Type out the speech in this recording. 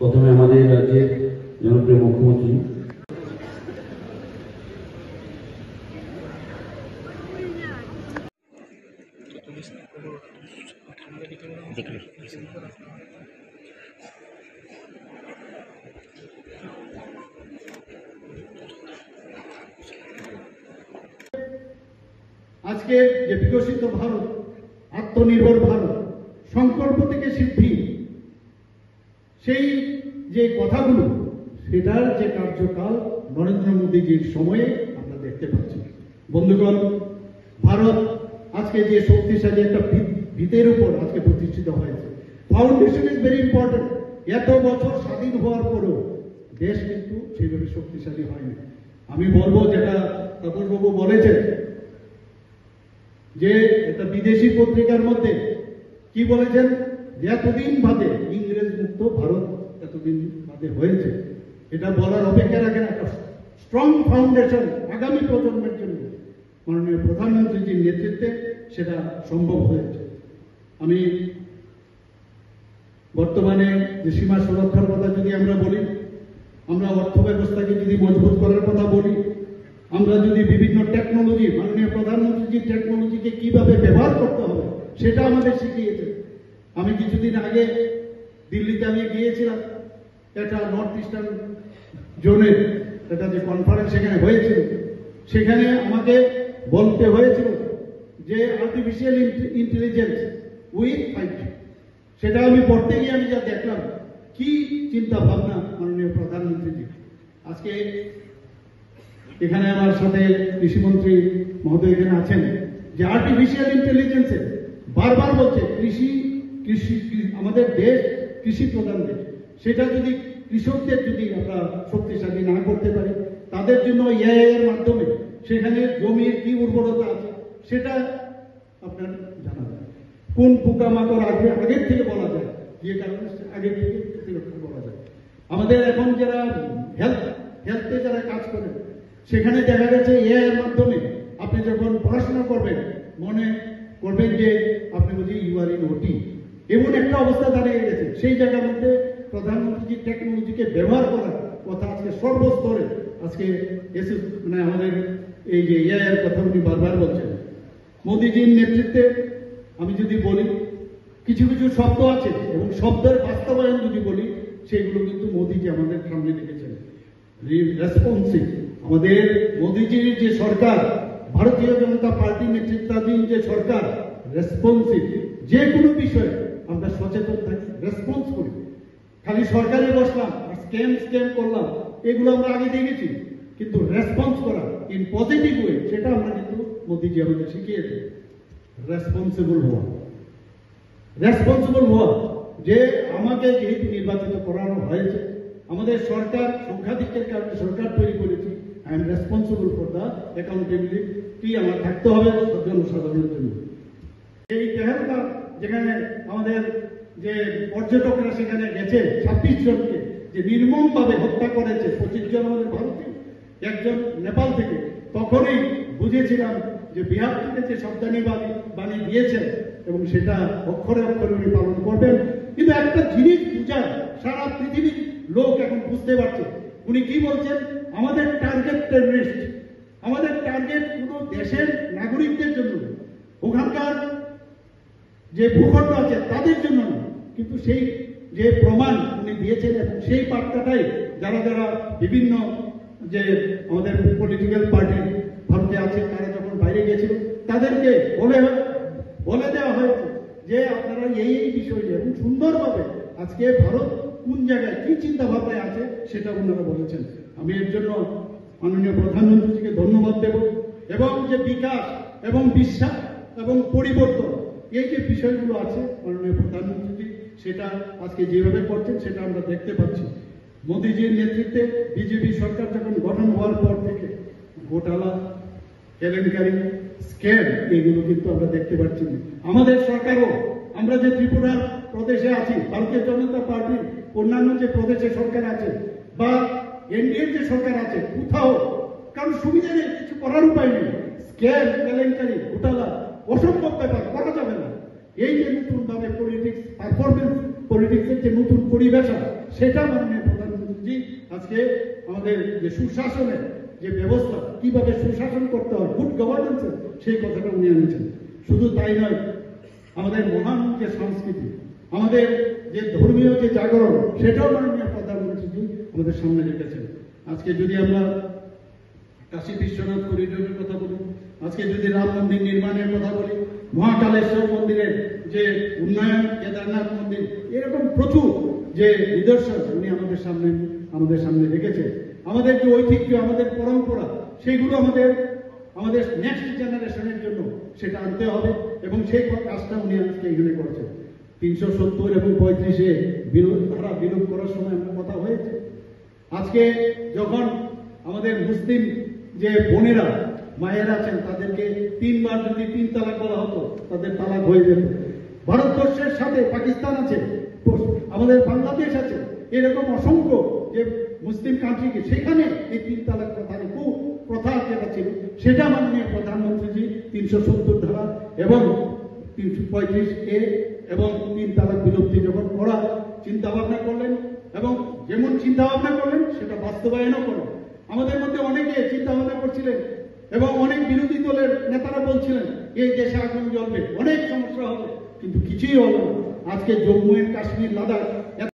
প্রথমে আমাদের রাজ্যের জনপ্রিয় মুখ্যমন্ত্রী আজকে যে বিকশিত ভারত, আত্মনির্ভর ভারত, সংকল্প থেকে সিদ্ধি, সেই যে কথাগুলো, সেটার যে কার্যকাল নরেন্দ্র মোদীজির সময়ে আমরা দেখতে পাচ্ছি। বন্ধুগণ, ভারত আজকে যে শক্তিশালী একটা ভিতের উপর আজকে প্রতিষ্ঠিত হয়েছে। Foundation is very important. এত বছর স্বাধীন হওয়ার পরেও দেশ কিন্তু সেইভাবে শক্তিশালী হয়নি। আমি বলবো, যেটা তাপসবাবু বলেছেন, যে একটা বিদেশি পত্রিকার মধ্যে কি বলেছেন, যে এতদিন বাদে ইংরেজ মুক্ত ভারত এতদিন বাদে হয়েছে। এটা বলার অপেক্ষা রাখেন। একটা স্ট্রং ফাউন্ডেশন আগামী প্রজন্মের জন্য মাননীয় প্রধানমন্ত্রীজির নেতৃত্বে সেটা সম্ভব হয়েছে। আমি বর্তমানে যে সীমা সুরক্ষার কথা যদি আমরা বলি, আমরা অর্থ ব্যবস্থাকে যদি মজবুত করার কথা বলি, আমরা যদি বিভিন্ন টেকনোলজি, মাননীয় প্রধানমন্ত্রীজির টেকনোলজিকে কিভাবে ব্যবহার করতে হবে সেটা আমাদের শিখিয়েছে। আমি কিছুদিন আগে দিল্লিতে আমি গিয়েছিলাম, একটা নর্থ ইস্টার্ন জোনের একটা যে কনফারেন্স সেখানে হয়েছিল, সেখানে আমাকে বলতে হয়েছিল যে আর্টিফিশিয়াল ইন্টেলিজেন্স উইথ 5G। সেটা আমি পড়তে গিয়ে আমি যা দেখলাম, কি চিন্তা ভাবনা মাননীয় প্রধানমন্ত্রীজি। আজকে এখানে আমার সাথে কৃষিমন্ত্রী মহোদয় এখানে আছেন, যে আর্টিফিশিয়াল ইন্টেলিজেন্সে বারবার বলছে কৃষি কৃষি আমাদের দেশ কৃষি প্রধান দেশ। সেটা যদি কৃষকদের যদি আমরা শক্তিশালী না করতে পারি, তাদের জন্য এআই এর মাধ্যমে সেখানে জমির কি উর্বরতা আছে সেটা আপনার জানা যায়, কোন পোকামাকড় আসবে আগের থেকে বলা যায়, যে কারণে আগের থেকে বলা যায়। আমাদের এখন যারা হেলথে যারা কাজ করেন, সেখানে দেখা গেছে এআই এর মাধ্যমে আপনি যখন পড়াশোনা করবেন, মনে করবেন যে আপনি বুঝি ইউ আর ইন ওটি, এমন একটা অবস্থা দাঁড়িয়ে গেছে। সেই জায়গার মধ্যে প্রধানমন্ত্রী টেকনোলজিকে ব্যবহার করার কথা আজকে সর্বস্তরে আজকে মানে আমাদের এই যে এআই এর কথা উনি বারবার বলছেন। মোদীজির নেতৃত্বে আমি যদি বলি, কিছু কিছু শব্দ আছে এবং শব্দের বাস্তবায়ন যদি বলি, সেগুলো কিন্তু মোদীজি আমাদের সামনে রেখেছেন। রেসপন্সিভ, আমাদের মোদীজির যে সরকার, ভারতীয় জনতা পার্টি নেতৃত্বাধীন যে সরকার, রেসপন্সিভ, যে কোনো বিষয়ে আমরা সচেতন থাকি, রেসপন্স করি। খালি সরকারে বসলাম আর স্ক্যাম করলাম, এগুলো আমরা আগে দেখেছি, কিন্তু রেসপন্স করা ইন পজিটিভ ওয়ে, সেটা আমরা কিন্তু মোদীজি আমাদের শিখিয়েছে। রেসপন্সিবল হওয়া, যে আমাকে যেহেতু নির্বাচিত করানো হয়েছে, আমাদের সরকার সংখ্যাধিক্যের কারণে সরকার তৈরি করেছি, I am responsible for the accountability, আমার থাকতে হবে জনসাধারণের জন্য। এই পেহেলগাম যেখানে আমাদের যে পর্যটকরা সেখানে গেছে, 26 জনকে যে নির্মম ভাবে হত্যা করেছে, 25 জন আমাদের ভারতীয়, একজন নেপাল থেকে, তখনই বুঝেছিলাম যে বিহার থেকে যে সাবধানী বাণী দিয়েছেন এবং সেটা অক্ষরে অক্ষরে উনি পালন করবেন। কিন্তু একটা জিনিস বুঝার সারা পৃথিবীর লোক এখন বুঝতে পারছে, উনি কি বলছেন, আমাদের টার্গেট টেররিস্ট, আমাদের টার্গেট কোনো দেশের নাগরিকদের জন্য, ওখানকার যে ভূখণ্ড আছে তাদের জন্য না। কিন্তু সেই যে প্রমাণ উনি দিয়েছেন এবং সেই বার্তাটাই যারা যারা বিভিন্ন যে আমাদের পলিটিক্যাল পার্টি ভারতে আছে, তারা যখন বাইরে গেছিল তাদেরকে বলে দেওয়া হয়েছে যে আপনারা এই বিষয় নিয়ে, এবং সুন্দরভাবে আজকে ভারত কোন জায়গায় কি চিন্তা ভাবনায় আছে সেটা ওনারা বলেছেন। আমি এর জন্য মাননীয় প্রধানমন্ত্রীকে ধন্যবাদ দেব। এবং যে বিকাশ এবং বিশ্বাস এবং পরিবর্তন, এই যে বিষয়গুলো আছে মাননীয় প্রধানমন্ত্রী সেটা আজকে যেভাবে করছেন সেটা আমরা দেখতে পাচ্ছি। মোদীজির নেতৃত্বে বিজেপি সরকার যখন গঠন হওয়ার পর থেকে ঘোটালা, কেলেঙ্কারি, স্ক্যাম, এগুলো কিন্তু আমরা দেখতে পাচ্ছি। আমাদের সরকারও আমরা যে ত্রিপুরা প্রদেশে আছি, ভারতীয় জনতা পার্টির অন্যান্য যে প্রদেশে সরকার আছে বা এনডিএর যে সরকার আছে, কোথাও কারণ সুবিধা নেই, কিছু করার উপায় নেই, স্ক্যাম, কেলেঙ্কারি, ঘোটালা, অসম্ভব ব্যাপার, করা যাবে না। এই যে নতুন ভাবে পলিটিক্স, পারফরমেন্স পলিটিক্সের যে নতুন পরিবেশা, সেটা মাননীয় প্রধানমন্ত্রী আজকে আমাদের যে সুশাসনের যে ব্যবস্থা, কিভাবে সুশাসন করতে হয়, গুড গভর্নেন্স, সেই কথাটা উনি এনেছেন। শুধু তাই নয়, আমাদের মহান যে সংস্কৃতি, আমাদের যে ধর্মীয় যে জাগরণ, সেটাও মাননীয় প্রধানমন্ত্রী আমাদের সামনে রেখেছেন। আজকে যদি আমরা কাশী বিশ্বনাথ করিডোরের কথা বলি, আজকে যদি রাম মন্দির নির্মাণের কথা বলি, মহাকালেশ্বর মন্দিরের যে উন্নয়ন, কেদারনাথ মন্দির, এরকম প্রচুর যে নিদর্শন উনি আমাদের সামনে রেখেছে। আমাদের যে ঐতিহ্য, আমাদের পরম্পরা, সেগুলো আমাদের নেক্সট জেনারেশনের জন্য সেটা আনতে হবে, এবং সেই কাজটা উনি আজকে এখানে করেছেন। 370 এবং 35-এ ধারা বিলোপ করার সময় আমরা কথা হয়েছে। আজকে যখন আমাদের মুসলিম যে বোনেরা, মায়েরা আছেন, তাদেরকে 3 বার যদি 3 তালাক বলা হতো, তাদের তালাক হয়ে যেত। ভারতবর্ষের সাথে পাকিস্তান আছে, আমাদের বাংলাদেশ আছে, এরকম অসংখ্য যে মুসলিম কান্ট্রিকে, সেখানে এই 3 তালাক প্রথা যেটা ছিল, সেটা মাননীয় প্রধানমন্ত্রীজি 370 ধারা এবং 335A এবং 3 তালাক বিলুপ্তি যখন করার চিন্তা ভাবনা করলেন, এবং যেমন চিন্তা ভাবনা করলেন সেটা বাস্তবায়নও করলেন। আমাদের মধ্যে অনেকে চিন্তা ভাবনা করছিলেন এবং অনেক বিরোধী দলের নেতারা বলছিলেন এই দেশে আগুন জ্বলবে, অনেক সমস্যা হবে, কিন্তু কিছুই হলো না। আজকে জম্মু এন্ড কাশ্মীর, লাদাখ